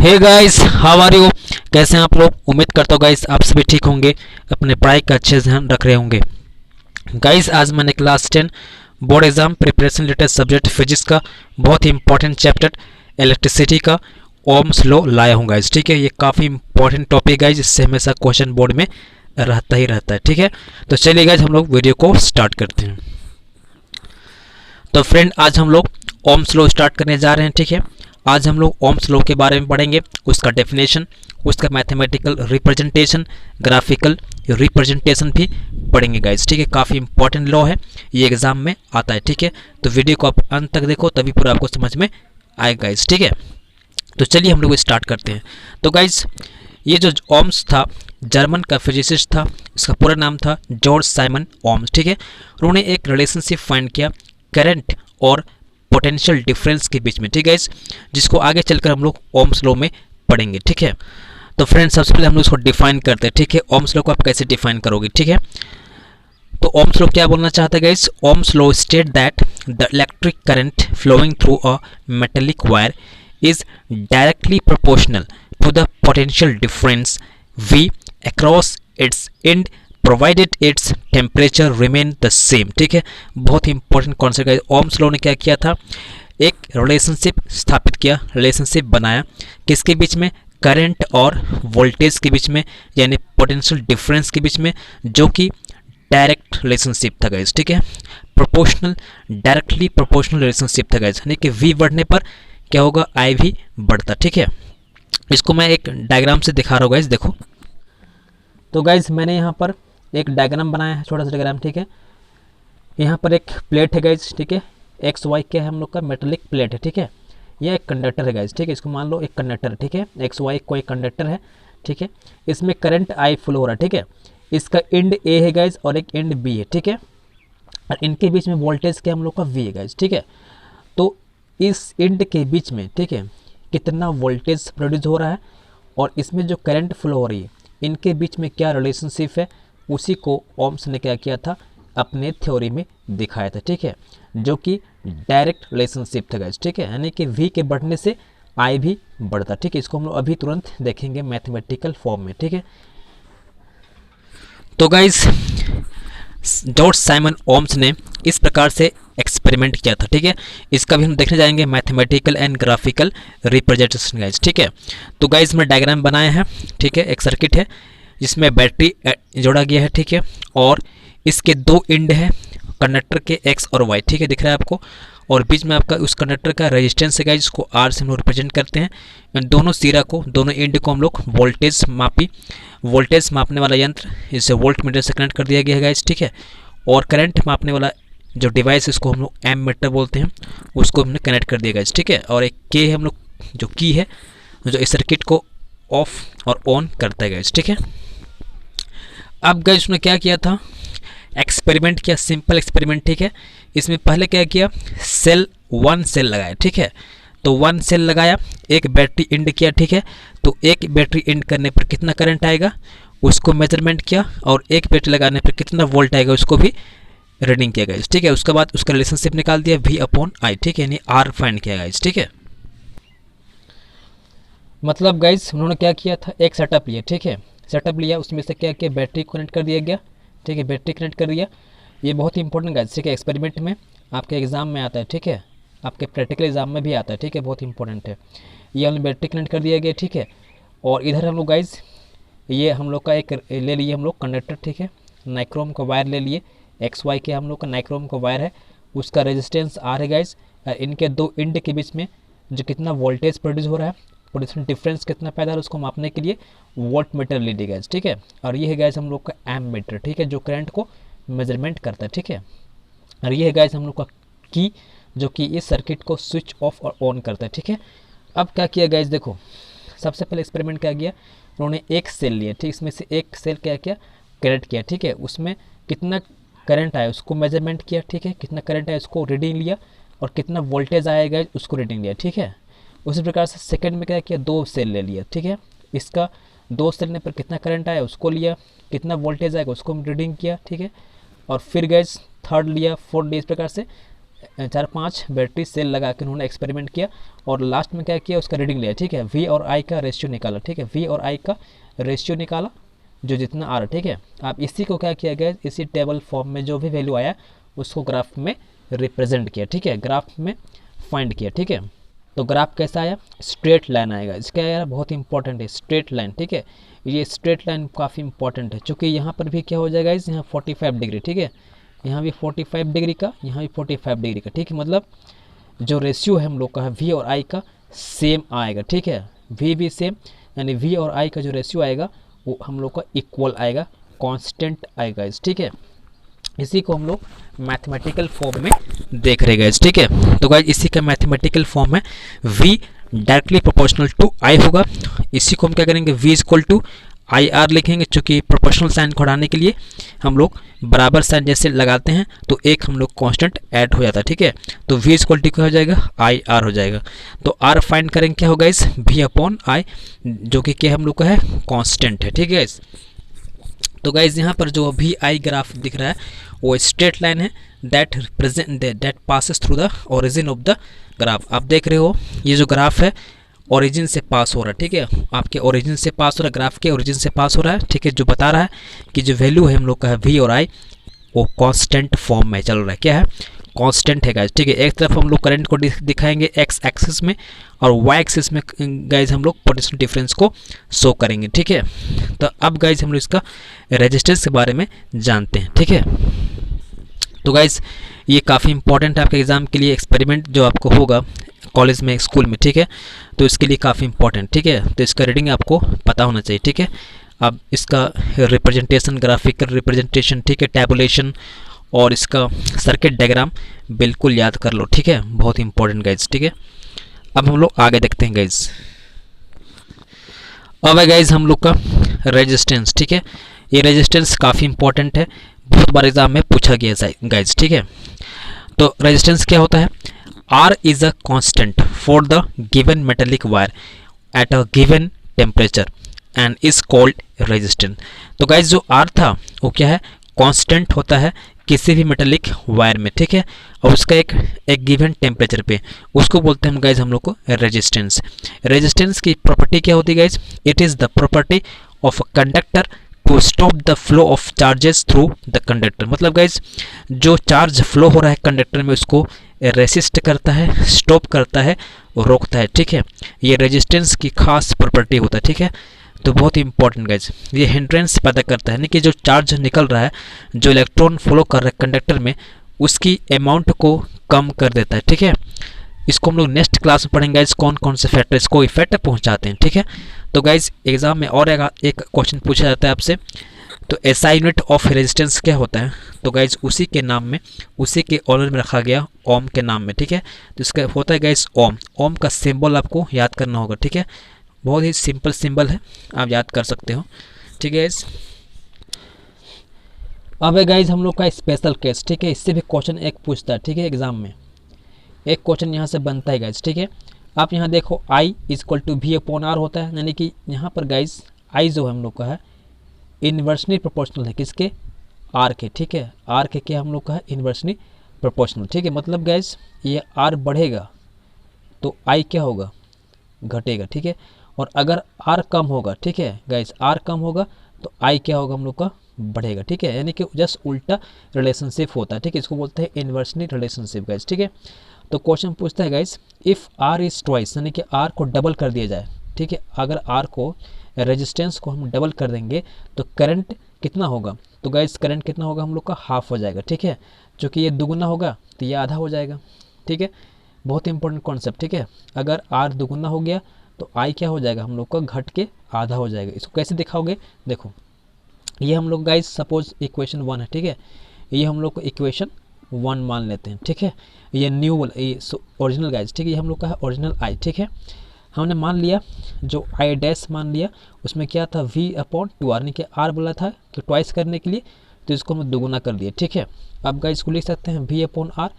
Hey guys, how are you? कैसे हैं आप लोग? उम्मीद करता हूँ गाइस आप सभी ठीक होंगे, अपने पढ़ाई का अच्छे से ध्यान रख रहे होंगे। गाइस आज मैंने class 10 board exam preparation related subject physics का बहुत ही इंपॉर्टेंट चैप्टर इलेक्ट्रिसिटी का ओम्स लॉ लाया हूँ गाइस। ठीक है, ये काफ़ी इंपॉर्टेंट टॉपिक है जिससे हमेशा क्वेश्चन बोर्ड में रहता ही रहता है। ठीक है, तो चलिए गाइस हम लोग वीडियो को स्टार्ट करते हैं। तो फ्रेंड आज हम लोग ओम्स लॉ स्टार्ट करने जा रहे हैं। ठीक है, आज हम लोग ओम्स लॉ के बारे में पढ़ेंगे, उसका डेफिनेशन, उसका मैथमेटिकल रिप्रेजेंटेशन, ग्राफिकल रिप्रेजेंटेशन भी पढ़ेंगे गाइस। ठीक है, काफ़ी इंपॉर्टेंट लॉ है, ये एग्जाम में आता है। ठीक है, तो वीडियो को आप अंत तक देखो तभी पूरा आपको समझ में आएगा गाइस। ठीक है, तो चलिए हम लोग स्टार्ट करते हैं। तो गाइस ये जो ओम्स था जर्मन का फिजिसिस्ट था, इसका पूरा नाम था जॉर्ज साइमन ओम्स। ठीक है, उन्होंने एक रिलेशनशिप फाइंड किया करंट और पोटेंशियल डिफरेंस के बीच में। ठीक है, जिसको आगे चलकर हम लोग ओम्स लॉ में पढ़ेंगे। ठीक है, तो फ्रेंड्स सबसे पहले हम लोग इसको डिफाइन करते हैं। ठीक है, ओम्स लॉ को आप कैसे डिफाइन करोगे? ठीक है, तो ओम्स लॉ क्या बोलना चाहते हैं guys? Ohm's law state that the electric current flowing through a metallic wire is directly proportional to the potential difference V across its end provided its temperature remain the same। ठीक है, बहुत ही important concept है। Ohm's law ने क्या किया था? एक relationship स्थापित किया, रिलेशनशिप बनाया किसके बीच में? करंट और वोल्टेज के बीच में, यानी पोटेंशियल डिफरेंस के बीच में, जो कि डायरेक्ट रिलेशनशिप था गाइस। ठीक है, प्रोपोर्शनल, डायरेक्टली प्रोपोर्शनल रिलेशनशिप था गाइस, यानी कि V बढ़ने पर क्या होगा? I भी बढ़ता। ठीक है, इसको मैं एक डायग्राम से दिखा रहा हूँ गाइस, देखो। तो गाइस मैंने यहाँ पर एक डायग्राम बनाया है, छोटा सा डायग्राम। ठीक है, यहाँ पर एक प्लेट है गाइस। ठीक है, एक्स वाई क्या है हम लोग का? मेटेलिक प्लेट है। ठीक है, यह एक कंडक्टर है गाइस। ठीक है, इसको मान लो एक कंडक्टर है। ठीक है, एक्स वाई कोई कंडक्टर है। ठीक है, इसमें करंट I फ्लो हो रहा है। ठीक है, इसका एंड A है गाइस और एक एंड B है। ठीक है, और इनके बीच में वोल्टेज क्या हम लोग का? V है गाइस। ठीक है, तो इस एंड के बीच में, ठीक है, कितना वोल्टेज प्रोड्यूस हो रहा है और इसमें जो करंट फ्लो हो रही है, इनके बीच में क्या रिलेशनशिप है, उसी को ओम्स ने क्या किया था? अपने थ्योरी में दिखाया था। ठीक है, जो कि डायरेक्ट रिलेशनशिप था गाइस। ठीक है, यानी कि V के बढ़ने से I भी बढ़ता। ठीक है, इसको हम लोग अभी तुरंत देखेंगे मैथमेटिकल फॉर्म में। ठीक है, तो गाइस जॉर्ज साइमन ओम्स ने इस प्रकार से एक्सपेरिमेंट किया था। ठीक है, इसका भी हम देखने जाएंगे mathematical and graphical representation guys. ठीक है, तो गाइस मैं डायग्राम बनाया है। ठीक है, एक सर्किट है जिसमें बैटरी जोड़ा गया है। ठीक है, और इसके दो एंड है कंडक्टर के X और Y। ठीक है, दिख रहा है आपको, और बीच में आपका उस कंडक्टर का रेजिस्टेंस है गाइस, जिसको R से हम लोग रिप्रेजेंट करते हैं। इन दोनों सिरा को, दोनों एंड को हम लोग वोल्टेज मापने वाला यंत्र, इसे वोल्ट मीटर से कनेक्ट कर दिया गया है गाइस। ठीक है, और करंट मापने वाला जो डिवाइस, इसको हम लोग एम मीटर बोलते हैं, उसको हमने कनेक्ट कर दिया गाइस। ठीक है, और एक के हम लोग जो की है जो इस सर्किट को ऑफ और ऑन करता है गाइस। ठीक है, अब गाइस उसने क्या किया था? एक्सपेरिमेंट किया, सिंपल एक्सपेरिमेंट। ठीक है, इसमें पहले क्या किया? वन सेल लगाया। ठीक है, तो वन सेल लगाया, एक बैटरी इंड किया। ठीक है, तो एक बैटरी इंड करने पर कितना करंट आएगा उसको मेजरमेंट किया, और एक बैटरी लगाने पर कितना वोल्ट आएगा उसको भी रीडिंग किया गाइस। ठीक है, उसके बाद उसका रिलेशनशिप निकाल दिया V/I। ठीक है, यानी R फाइंड किया गाइस। ठीक है, मतलब गाइस उन्होंने क्या किया था? एक सेटअप लिया। ठीक है, सेटअप लिया, उसमें से क्या किया? बैटरी कनेक्ट कर दिया गया। ठीक है, बैटरी कनेक्ट कर दिया। ये बहुत ही इंपॉर्टेंट गाइस। ठीक है, एक्सपेरिमेंट में आपके एग्जाम में आता है। ठीक है, आपके प्रैक्टिकल एग्जाम में भी आता है। ठीक है, बहुत इंपॉर्टेंट है। ये हमने बैटरी कनेक्ट कर दिया गया। ठीक है, और इधर हम लोग गाइस ये हम लोग का एक ले लिए हम लोग कंडक्टर। ठीक है, नाइक्रोम का वायर ले लिए, XY के हम लोग का नाइक्रोम का वायर है, उसका रेजिस्टेंस R है गाइस। इनके दो एंड के बीच में जो कितना वोल्टेज प्रोड्यूस हो रहा है, पोटेंशियल डिफरेंस कितना पैदा है, उसको मापने के लिए वोल्ट मीटर ले लिया गाइस। ठीक है, और ये है गाइस हम लोग का एम मीटर। ठीक है, जो करंट को मेजरमेंट करता है। ठीक है, और ये है गाइस हम लोग का की, जो कि इस सर्किट को स्विच ऑफ और ऑन करता है। ठीक है, अब क्या किया गाइस? देखो, सबसे पहले एक्सपेरिमेंट क्या किया? उन्होंने एक सेल लिया। ठीक, इसमें से एक सेल क्या किया? कनेक्ट किया। ठीक है, उसमें कितना करंट आया उसको मेजरमेंट किया। ठीक है, कितना करंट आया उसको रीडिंग लिया, और कितना वोल्टेज आएगा उसको रीडिंग लिया। ठीक है, उसी प्रकार से सेकंड में क्या किया? दो सेल ले लिया। ठीक है, इसका दो सेल लेने पर कितना करंट आया उसको लिया, कितना वोल्टेज आएगा उसको रीडिंग किया। ठीक है, और फिर गैस थर्ड लिया, फोर्थ लिया, इस प्रकार से 4-5 बैटरी सेल लगा के उन्होंने एक्सपेरिमेंट किया और लास्ट में क्या किया, उसका रीडिंग लिया, ठीक है। वी और आई का रेशियो निकाला, ठीक है, वी और आई का रेशियो निकाला जो जितना आ रहा, ठीक है। आप इसी को क्या किया गया, इसी टेबल फॉर्म में जो भी वैल्यू आया उसको ग्राफ में रिप्रेजेंट किया, ठीक है, ग्राफ में फाइंड किया, ठीक है। तो ग्राफ कैसा आया, स्ट्रेट लाइन आएगा। इसका यार बहुत इंपॉर्टेंट है स्ट्रेट लाइन, ठीक है। ये स्ट्रेट लाइन काफ़ी इंपॉर्टेंट है क्योंकि यहाँ पर भी क्या हो जाएगा, इस यहाँ 45 डिग्री, ठीक है, यहाँ भी 45 डिग्री का, यहाँ भी 45 डिग्री का, ठीक है। मतलब जो रेशियो है हम लोग का है वी और आई का सेम आएगा, ठीक है, वी भी सेम, यानी वी और आई का जो रेशियो आएगा वो हम लोग का इक्वल आएगा, कांस्टेंट आएगा इस, ठीक है। इसी को हम लोग मैथमेटिकल फॉर्म में देख रहे गाइस, ठीक है। तो गाइस इसी का मैथमेटिकल फॉर्म है v directly proportional to i होगा। इसी को हम क्या करेंगे, v equal to I R लिखेंगे, चूँकि प्रोपोर्शनल साइन को हटाने के लिए हम लोग बराबर साइन जैसे लगाते हैं तो एक हम लोग कांस्टेंट ऐड हो जाता है, ठीक है। तो v इक्वल टू क्या हो जाएगा, आई आर हो जाएगा। तो r फाइंड करेंगे क्या होगा इस v अपॉन आई, जो कि क्या हम लोग का है कांस्टेंट है, ठीक है गाइस। तो गाइज यहाँ पर जो वी आई ग्राफ दिख रहा है वो स्ट्रेट लाइन है that passes through the origin of the graph. आप देख रहे हो ये जो ग्राफ है ओरिजिन से पास हो रहा है, ठीक है, आपके ओरिजिन से पास हो रहा है, ग्राफ के ओरिजिन से पास हो रहा है, ठीक है, जो बता रहा है कि जो वैल्यू है हम लोग का है वी और आई वो कांस्टेंट फॉर्म में चल रहा है, क्या है, कांस्टेंट है गाइज, ठीक है। एक तरफ हम लोग करंट को दिखाएंगे एक्स एक्सिस में और वाई एक्सिस में गाइज हम लोग पोटेंशियल डिफरेंस को शो करेंगे, ठीक है। तो अब गाइज हम लोग इसका रेजिस्टेंस के बारे में जानते हैं, ठीक है। तो गाइज ये काफ़ी इंपॉर्टेंट है आपके एग्जाम के लिए, एक्सपेरिमेंट जो आपको होगा कॉलेज में स्कूल में, ठीक है, तो इसके लिए काफ़ी इंपॉर्टेंट, ठीक है। तो इसका रीडिंग आपको पता होना चाहिए, ठीक है। अब इसका रिप्रेजेंटेशन, ग्राफिकल रिप्रेजेंटेशन, ठीक है, टैबुलेशन और इसका सर्किट डायग्राम बिल्कुल याद कर लो, ठीक है, बहुत इंपॉर्टेंट गाइज, ठीक है। अब हम लोग आगे देखते हैं गाइज। अब है गाइज हम लोग का रेजिस्टेंस, ठीक है। ये रेजिस्टेंस काफ़ी इंपॉर्टेंट है, बहुत बार एग्जाम में पूछा गया है गाइज, ठीक है। तो रेजिस्टेंस क्या होता है, R is a constant for the given metallic wire at a given temperature and is called resistance. तो गाइज जो R था वो क्या है, कांस्टेंट होता है किसी भी मेटेलिक वायर में, ठीक है, और उसका एक गिवन टेम्परेचर पे, उसको बोलते हैं हम गाइज हम लोग को रेजिस्टेंस। रेजिस्टेंस की प्रॉपर्टी क्या होती है guys, it is the property of a conductor to stop the flow of charges through the conductor. मतलब गाइज जो चार्ज फ्लो हो रहा है कंडक्टर में उसको रेसिस्ट करता है, स्टॉप करता है, रोकता है, ठीक है, ये रेजिस्टेंस की खास प्रॉपर्टी होता है, ठीक है। तो बहुत ही इंपॉर्टेंट गाइज, ये हिंड्रेंस पैदा करता है, यानी कि जो चार्ज निकल रहा है, जो इलेक्ट्रॉन फ्लो कर रहा है कंडक्टर में, उसकी अमाउंट को कम कर देता है, ठीक है। इसको हम लोग नेक्स्ट क्लास में पढ़ेंगे गाइज, कौन कौन से फैक्टर इसको इफेक्ट पहुंचाते हैं, ठीक है। तो गाइज एग्जाम में और एक क्वेश्चन पूछा जाता है आपसे, तो एसआई यूनिट ऑफ रेजिस्टेंस क्या होता है, तो गाइज उसी के नाम में, उसी के ऑनर में रखा गया ओम के नाम में, ठीक है। तो इसका होता है गाइज ओम। ओम का सिंबल आपको याद करना होगा, ठीक है, बहुत ही सिंपल सिंबल है, आप याद कर सकते हो, ठीक है गाइज। अब है गाइज हम लोग का स्पेशल केस, ठीक है, इससे भी क्वेश्चन एक पूछता है, ठीक है, एग्जाम में एक क्वेश्चन यहाँ से बनता है गाइज, ठीक है। आप यहाँ देखो I equal to V upon R होता है, यानी कि यहाँ पर गाइज I जो है हम लोग का है इन्वर्सली प्रोपोर्शनल है किसके, R के, ठीक है, R के क्या हम लोग का है इन्वर्सली प्रोपोर्शनल, ठीक है। मतलब गाइज ये R बढ़ेगा तो I क्या होगा, घटेगा, ठीक है, और अगर R कम होगा, ठीक है गाइज, R कम होगा तो I क्या होगा हम लोग का बढ़ेगा, ठीक है, यानी कि जस्ट उल्टा रिलेशनशिप होता है, ठीक है, इसको बोलते हैं इन्वर्सली रिलेशनशिप गाइज, ठीक है। तो क्वेश्चन पूछता है guys if R is twice, यानी कि R को डबल कर दिया जाए, ठीक है, अगर R को रेजिस्टेंस को हम डबल कर देंगे तो करंट कितना होगा, तो गाइज करंट कितना होगा हम लोग का हाफ हो जाएगा, ठीक है, क्योंकि ये दुगुना होगा तो ये आधा हो जाएगा, ठीक है, बहुत इंपॉर्टेंट कॉन्सेप्ट, ठीक है। अगर R दुगुना हो गया तो I क्या हो जाएगा हम लोग का घट के आधा हो जाएगा। इसको कैसे दिखाओगे, देखो ये हम लोग गाइज सपोज इक्वेशन 1 है, ठीक है, ये हम लोग को इक्वेशन 1 मान लेते हैं, ठीक है, ये न्यू ये ओरिजिनल गाइज, ठीक है, ये हम लोग का है ओरिजिनल I, ठीक है। हमने मान लिया जो I डैश मान लिया, उसमें क्या था V अपॉन 2R, यानी कि R बोला था कि ट्वाइस करने के लिए, तो इसको हम दोगुना कर दिए, ठीक है। अब गाइज को लिख सकते हैं V अपॉन R,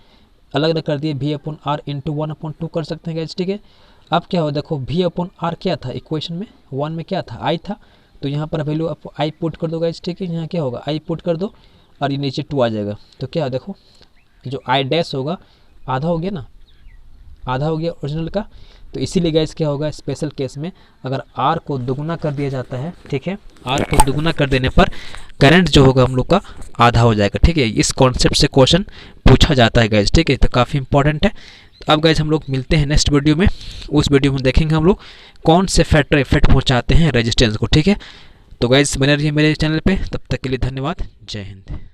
अलग अलग कर दिए, V अपॉन R इंटू 1/2 कर सकते हैं गाइज, ठीक है। अब क्या हो, देखो V अपॉन R क्या था इक्वेशन में 1 में क्या था I था, तो यहाँ पर वैल्यू आप I पुट कर दो गाइज, ठीक है, यहाँ क्या होगा I पुट कर दो और ये नीचे 2 आ जाएगा, तो क्या देखो जो I डैश होगा आधा हो गया ना, आधा हो गया ओरिजिनल का। तो इसीलिए गाइस क्या होगा, स्पेशल केस में अगर R को दुगुना कर दिया जाता है, ठीक है, R को दुगुना कर देने पर करंट जो होगा हम लोग का आधा हो जाएगा, ठीक है। इस कॉन्सेप्ट से क्वेश्चन पूछा जाता है गाइस, ठीक है, तो काफ़ी इंपॉर्टेंट है। तो अब गाइस हम लोग मिलते हैं नेक्स्ट वीडियो में। उस वीडियो में देखेंगे हम लोग कौन से फैक्टर इफेक्ट पहुँचाते हैं रेजिस्टेंस को, ठीक है। तो गाइस बने रहिए मेरे चैनल पे, तब तक के लिए धन्यवाद, जय हिंद।